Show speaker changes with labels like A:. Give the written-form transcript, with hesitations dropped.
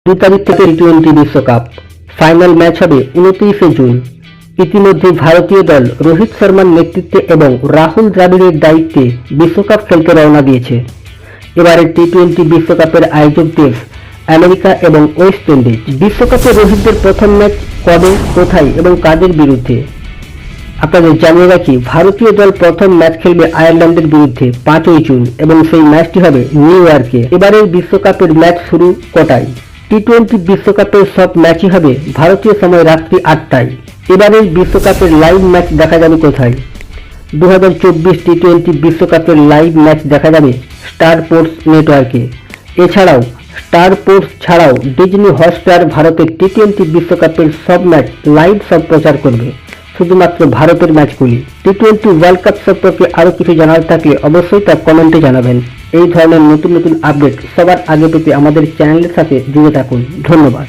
A: 2 তারিখ থেকে টি-20 বিশ্বকাপ ফাইনাল ম্যাচ হবে 29শে জুন। ইতিমধ্যে ভারতীয় দল রোহিত শর্মার নেতৃত্বে এবং রাহুল দ্রাবিড়ের দায়িত্বে বিশ্বকাপ খেলতে রওনা দিয়েছে। এবারের টি-20 বিশ্বকাপের আয়োজক দেশ আমেরিকা এবং ওয়েস্ট ইন্ডিজ। বিশ্বকাপে রোহিতদের প্রথম ম্যাচ কবে, কোথায় এবং কাদের বিরুদ্ধে আপনাদের জানিয়ে রাখি, ভারতীয় দল প্রথম ম্যাচ খেলবে আয়ারল্যান্ডের বিরুদ্ধে 5ই জুন এবং সেই ম্যাচটি হবে নিউ ইয়র্কে। এবারের বিশ্বকাপের ম্যাচ শুরু কটায়? টি-20 বিশ্বকাপের সব ম্যাচই হবে ভারতীয় সময় রাত্রি 8টায়। এবারের বিশ্বকাপের লাইভ ম্যাচ দেখা যাবে কোথায়? 2024 টি-20 বিশ্বকাপের লাইভ ম্যাচ দেখা যাবে স্টার স্পোর্টস নেটওয়ার্কে। এছাড়াও স্টার স্পোর্টস ছাড়াও ডিজনি হটস্টার ভারতের টি-20 বিশ্বকাপের সব ম্যাচ লাইভ সম্প্রচার করবে, শুধুমাত্র ভারতের ম্যাচগুলি। টি-20 ওয়ার্ল্ড কাপ সম্পর্কে আরও কিছু জানার থাকলে অবশ্যই তা কমেন্টে জানাবেন। এই ধরনের নতুন নতুন আপডেট সবার আগে পেতে আমাদের চ্যানেলের সাথে জুড়ে থাকুন। ধন্যবাদ।